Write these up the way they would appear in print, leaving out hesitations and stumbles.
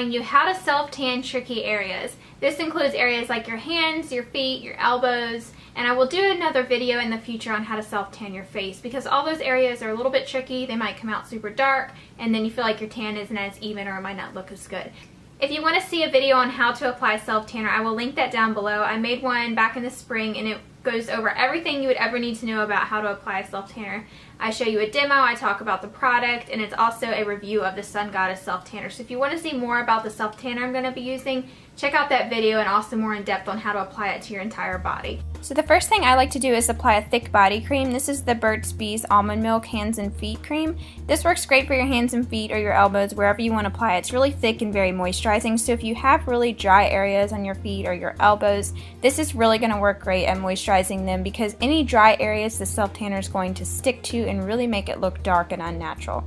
showing you how to self-tan tricky areas. This includes areas like your hands, your feet, your elbows, and I will do another video in the future on how to self-tan your face because all those areas are a little bit tricky. They might come out super dark and then you feel like your tan isn't as even or it might not look as good. If you want to see a video on how to apply self-tanner, I will link that down below. I made one back in the spring and it goes over everything you would ever need to know about how to apply a self-tanner. I show you a demo, I talk about the product, and it's also a review of the Sun Goddess self-tanner. So if you want to see more about the self-tanner I'm going to be using, check out that video and also more in depth on how to apply it to your entire body. So the first thing I like to do is apply a thick body cream. This is the Burt's Bees Almond Milk Hands and Feet Cream. This works great for your hands and feet or your elbows, wherever you want to apply it. It's really thick and very moisturizing, so if you have really dry areas on your feet or your elbows, this is really going to work great at moisturizing them because any dry areas the self-tanner is going to stick to and really make it look dark and unnatural.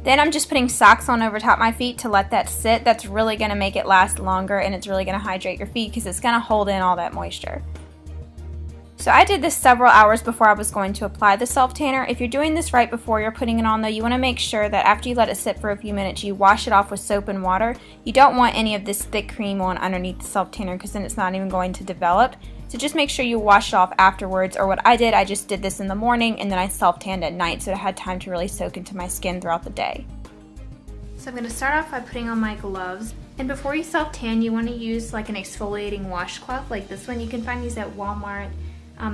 Then I'm just putting socks on over top my feet to let that sit. That's really going to make it last longer and it's really going to hydrate your feet because it's going to hold in all that moisture. So I did this several hours before I was going to apply the self-tanner. If you're doing this right before you're putting it on though, you want to make sure that after you let it sit for a few minutes, you wash it off with soap and water. You don't want any of this thick cream on underneath the self-tanner because then it's not even going to develop. So just make sure you wash it off afterwards, or what I did, I just did this in the morning and then I self-tanned at night so it had time to really soak into my skin throughout the day. So I'm going to start off by putting on my gloves. And before you self-tan, you want to use like an exfoliating washcloth like this one. You can find these at Walmart.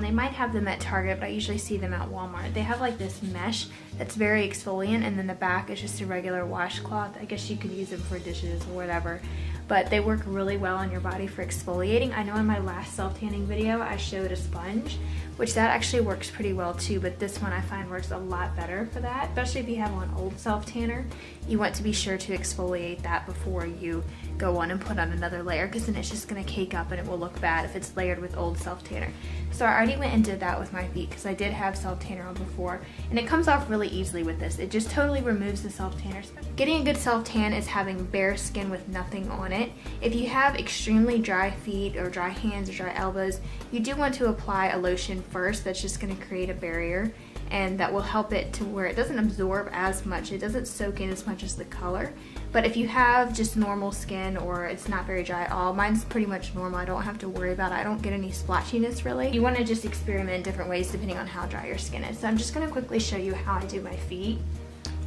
They might have them at Target, but I usually see them at Walmart. They have like this mesh that's very exfoliant, and then the back is just a regular washcloth. I guess you could use them for dishes or whatever, but they work really well on your body for exfoliating. I know in my last self-tanning video I showed a sponge, which that actually works pretty well too, but this one I find works a lot better for that, especially if you have on old self-tanner. You want to be sure to exfoliate that before you go on and put on another layer because then it's just going to cake up and it will look bad if it's layered with old self-tanner. So I already went and did that with my feet because I did have self-tanner on before, and it comes off really easily with this. It just totally removes the self-tanner. Getting a good self-tan is having bare skin with nothing on it. If you have extremely dry feet or dry hands or dry elbows, you do want to apply a lotion first that's just going to create a barrier, and that will help it to where it doesn't absorb as much. It doesn't soak in as much as the color. But if you have just normal skin or it's not very dry at all, mine's pretty much normal. I don't have to worry about it. I don't get any splotchiness really. You want to just experiment in different ways depending on how dry your skin is. So I'm just going to quickly show you how I do my feet.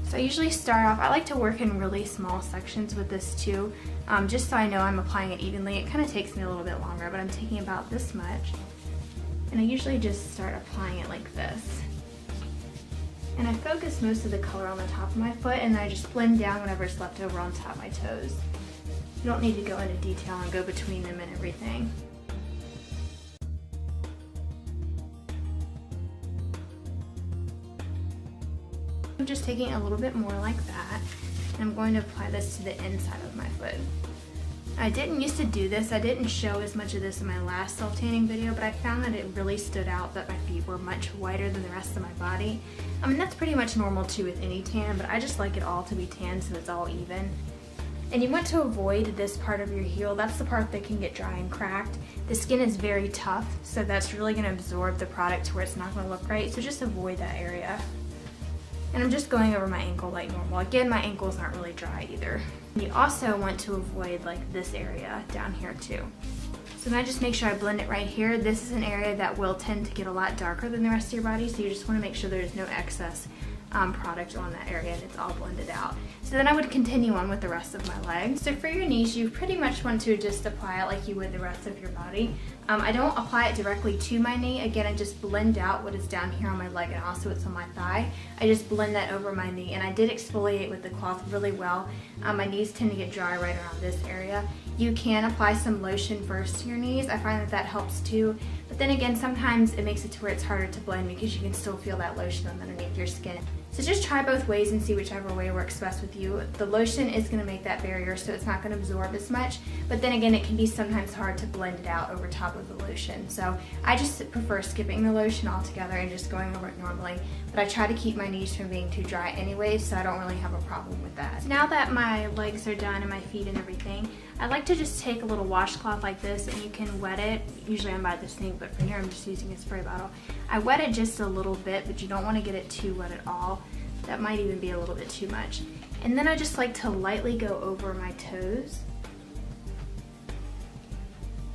So I usually start off, I like to work in really small sections with this too, just so I know I'm applying it evenly. It kind of takes me a little bit longer, but I'm taking about this much. And I usually just start applying it like this. And I focus most of the color on the top of my foot, and then I just blend down whatever's left over on top of my toes. You don't need to go into detail and go between them and everything. I'm just taking a little bit more like that, and I'm going to apply this to the inside of my foot. I didn't used to do this. I didn't show as much of this in my last self-tanning video, but I found that it really stood out that my feet were much whiter than the rest of my body. I mean, that's pretty much normal too with any tan, but I just like it all to be tan so it's all even. And you want to avoid this part of your heel. That's the part that can get dry and cracked. The skin is very tough, so that's really going to absorb the product to where it's not going to look right, so just avoid that area. And I'm just going over my ankle like normal. Again, my ankles aren't really dry either. You also want to avoid like this area down here too. So then I just make sure I blend it right here. This is an area that will tend to get a lot darker than the rest of your body, so you just want to make sure there's no excess product on that area and it's all blended out. So then I would continue on with the rest of my legs. So for your knees, you pretty much want to just apply it like you would the rest of your body. I don't apply it directly to my knee. Again, I just blend out what is down here on my leg and also what's on my thigh. I just blend that over my knee, and I did exfoliate with the cloth really well. My knees tend to get dry right around this area. You can apply some lotion first to your knees. I find that that helps too. But then again, sometimes it makes it to where it's harder to blend because you can still feel that lotion underneath your skin. So just try both ways and see whichever way works best with you. The lotion is going to make that barrier so it's not going to absorb as much, but then again it can be sometimes hard to blend it out over top of the lotion. So I just prefer skipping the lotion altogether and just going over it normally, but I try to keep my knees from being too dry anyway, so I don't really have a problem with that. So now that my legs are done and my feet and everything, I like to just take a little washcloth like this, and you can wet it. Usually I'm by the sink, but for here I'm just using a spray bottle. I wet it just a little bit, but you don't want to get it too wet at all. That might even be a little bit too much. And then I just like to lightly go over my toes.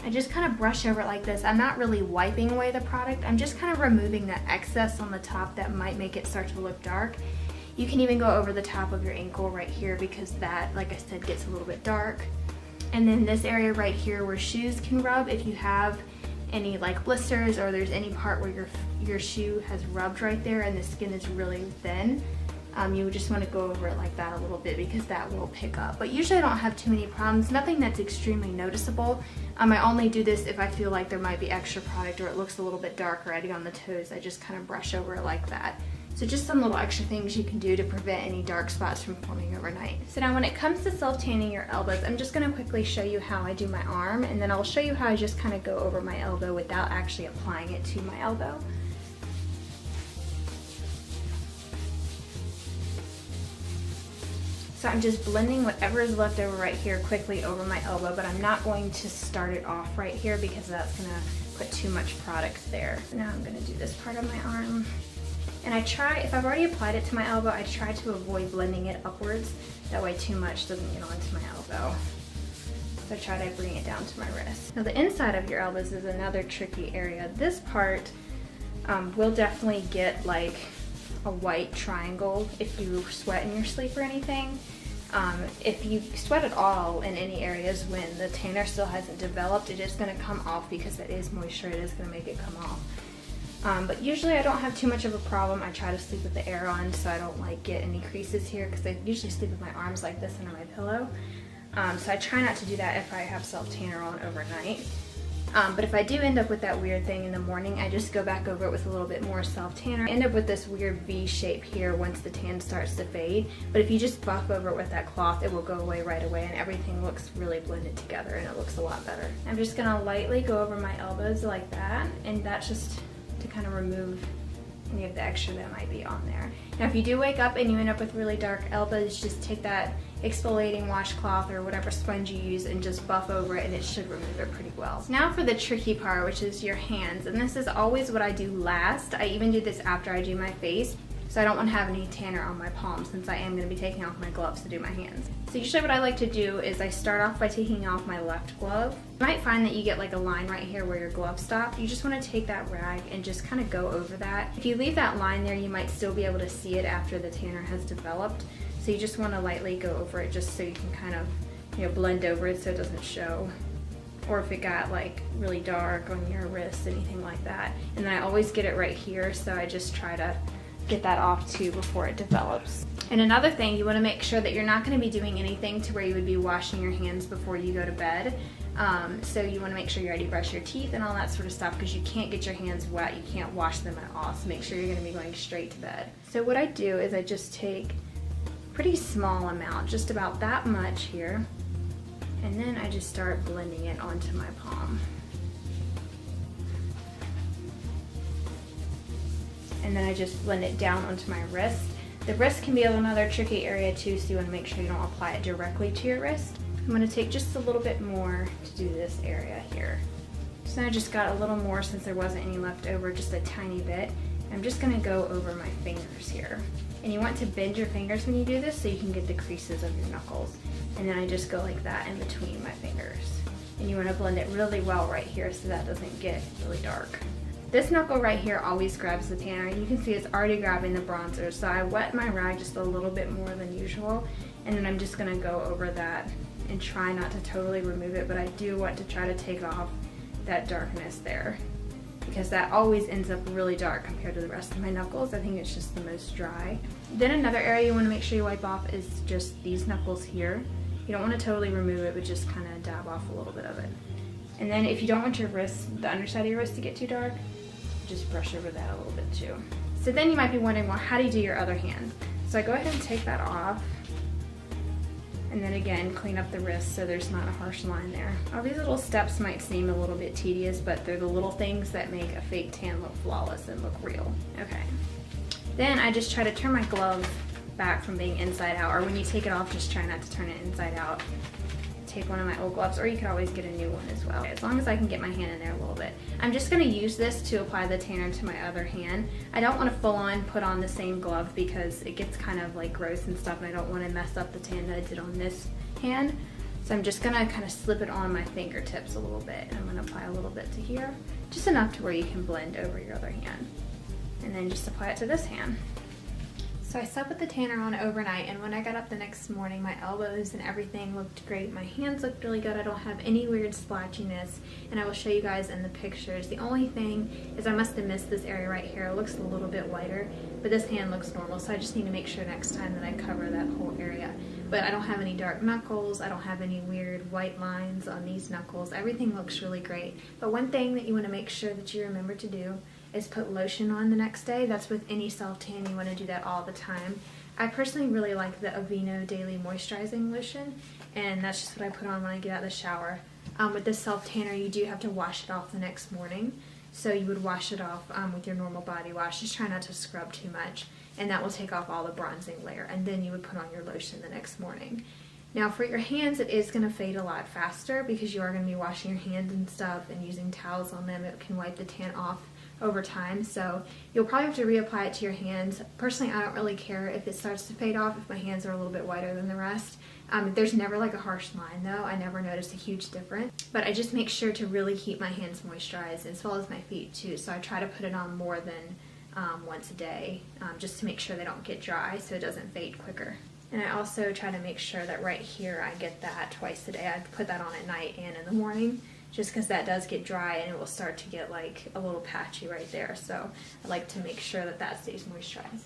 I just kind of brush over it like this. I'm not really wiping away the product. I'm just kind of removing the excess on the top that might make it start to look dark. You can even go over the top of your ankle right here because that, like I said, gets a little bit dark. And then this area right here where shoes can rub, if you have any like blisters or there's any part where your shoe has rubbed right there and the skin is really thin, you would just want to go over it like that a little bit because that will pick up. But usually I don't have too many problems, nothing that's extremely noticeable. I only do this if I feel like there might be extra product or it looks a little bit dark already on the toes. I just kind of brush over it like that. So just some little extra things you can do to prevent any dark spots from forming overnight. So now when it comes to self-tanning your elbows, I'm just going to quickly show you how I do my arm, and then I'll show you how I just kind of go over my elbow without actually applying it to my elbow. So I'm just blending whatever is left over right here quickly over my elbow, but I'm not going to start it off right here because that's going to put too much product there. Now I'm going to do this part of my arm. And I try, if I've already applied it to my elbow, I try to avoid blending it upwards. That way too much doesn't get onto my elbow. So I try to bring it down to my wrist. Now the inside of your elbows is another tricky area. This part will definitely get like a white triangle if you sweat in your sleep or anything. If you sweat at all in any areas when the tanner still hasn't developed, it is going to come off because it is moisture, it is going to make it come off. But usually I don't have too much of a problem. I try to sleep with the air on so I don't like get any creases here because I usually sleep with my arms like this under my pillow. So I try not to do that if I have self-tanner on overnight. But if I do end up with that weird thing in the morning, I just go back over it with a little bit more self-tanner. I end up with this weird V shape here once the tan starts to fade. But if you just buff over it with that cloth, it will go away right away and everything looks really blended together and it looks a lot better. I'm just gonna lightly go over my elbows like that, and that's just to kind of remove any of the extra that might be on there. Now if you do wake up and you end up with really dark elbows, just take that exfoliating washcloth or whatever sponge you use and just buff over it and it should remove it pretty well. So now for the tricky part, which is your hands, and this is always what I do last. I even do this after I do my face, so I don't want to have any tanner on my palms since I am going to be taking off my gloves to do my hands. So usually what I like to do is I start off by taking off my left glove. You might find that you get like a line right here where your glove stopped. You just want to take that rag and just kind of go over that. If you leave that line there, you might still be able to see it after the tanner has developed. So you just want to lightly go over it just so you can kind of, you know, blend over it so it doesn't show. Or if it got like really dark on your wrist, anything like that. And then I always get it right here, so I just try to get that off too before it develops. And another thing, you want to make sure that you're not going to be doing anything to where you would be washing your hands before you go to bed. So you want to make sure you already brush your teeth and all that sort of stuff because you can't get your hands wet, you can't wash them at all, so make sure you're going to be going straight to bed. So what I do is I just take a pretty small amount, just about that much here, and then I just start blending it onto my palm. And then I just blend it down onto my wrist. The wrist can be another tricky area too, so you want to make sure you don't apply it directly to your wrist. I'm going to take just a little bit more to do this area here. So I just got a little more since there wasn't any left over, just a tiny bit. I'm just going to go over my fingers here. And you want to bend your fingers when you do this so you can get the creases of your knuckles. And then I just go like that in between my fingers. And you want to blend it really well right here so that doesn't get really dark. This knuckle right here always grabs the tanner, and you can see it's already grabbing the bronzer, so I wet my rag just a little bit more than usual, and then I'm just going to go over that and try not to totally remove it, but I do want to try to take off that darkness there because that always ends up really dark compared to the rest of my knuckles. I think it's just the most dry. Then another area you want to make sure you wipe off is just these knuckles here. You don't want to totally remove it, but just kind of dab off a little bit of it. And then if you don't want your wrist, the underside of your wrist to get too dark, just brush over that a little bit too. So then you might be wondering, well, how do you do your other hand? So I go ahead and take that off, and then again clean up the wrist so there's not a harsh line there. All these little steps might seem a little bit tedious, but they're the little things that make a fake tan look flawless and look real. Okay. Then I just try to turn my glove back from being inside out, or when you take it off, just try not to turn it inside out take one of my old gloves, or you could always get a new one as well. As long as I can get my hand in there a little bit. I'm just gonna use this to apply the tanner to my other hand. I don't wanna full on put on the same glove because it gets kind of like gross and stuff, and I don't wanna mess up the tan that I did on this hand. So I'm just gonna kind of slip it on my fingertips a little bit. And I'm gonna apply a little bit to here, just enough to where you can blend over your other hand. And then just apply it to this hand. So I slept with the tanner on overnight, and when I got up the next morning, my elbows and everything looked great. My hands looked really good. I don't have any weird splotchiness, and I will show you guys in the pictures. The only thing is I must have missed this area right here. It looks a little bit whiter, but this hand looks normal, so I just need to make sure next time that I cover that whole area. But I don't have any dark knuckles. I don't have any weird white lines on these knuckles. Everything looks really great. But one thing that you want to make sure that you remember to do is put lotion on the next day. That's with any self-tan, you want to do that all the time. I personally really like the Aveeno Daily Moisturizing Lotion, and that's just what I put on when I get out of the shower. With this self-tanner, you do have to wash it off the next morning, so you would wash it off with your normal body wash. Just try not to scrub too much, and that will take off all the bronzing layer, and then you would put on your lotion the next morning. Now for your hands, it is going to fade a lot faster because you are going to be washing your hands and stuff and using towels on them. It can wipe the tan off over time, so you'll probably have to reapply it to your hands. Personally, I don't really care if it starts to fade off if my hands are a little bit whiter than the rest. There's never like a harsh line though. I never noticed a huge difference, but I just make sure to really keep my hands moisturized, as well as my feet too. So I try to put it on more than once a day, just to make sure they don't get dry so it doesn't fade quicker. And I also try to make sure that right here I get that twice a day. I put that on at night and in the morning, just because that does get dry and it will start to get like a little patchy right there. So I like to make sure that that stays moisturized.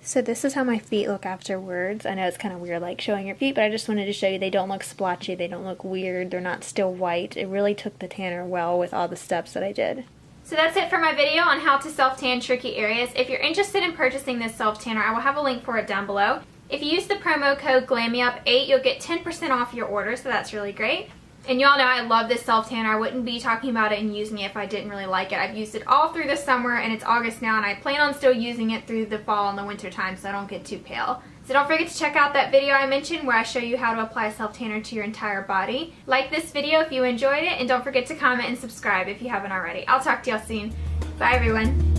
So this is how my feet look afterwards. I know it's kind of weird like showing your feet, but I just wanted to show you they don't look splotchy, they don't look weird, they're not still white. It really took the tanner well with all the steps that I did. So that's it for my video on how to self-tan tricky areas. If you're interested in purchasing this self-tanner, I will have a link for it down below. If you use the promo code GLAMMYUP8, you'll get 10% off your order, so that's really great. And y'all know I love this self-tanner. I wouldn't be talking about it and using it if I didn't really like it. I've used it all through the summer, and it's August now, and I plan on still using it through the fall and the winter time so I don't get too pale. So don't forget to check out that video I mentioned where I show you how to apply a self-tanner to your entire body. Like this video if you enjoyed it, and don't forget to comment and subscribe if you haven't already. I'll talk to y'all soon. Bye everyone.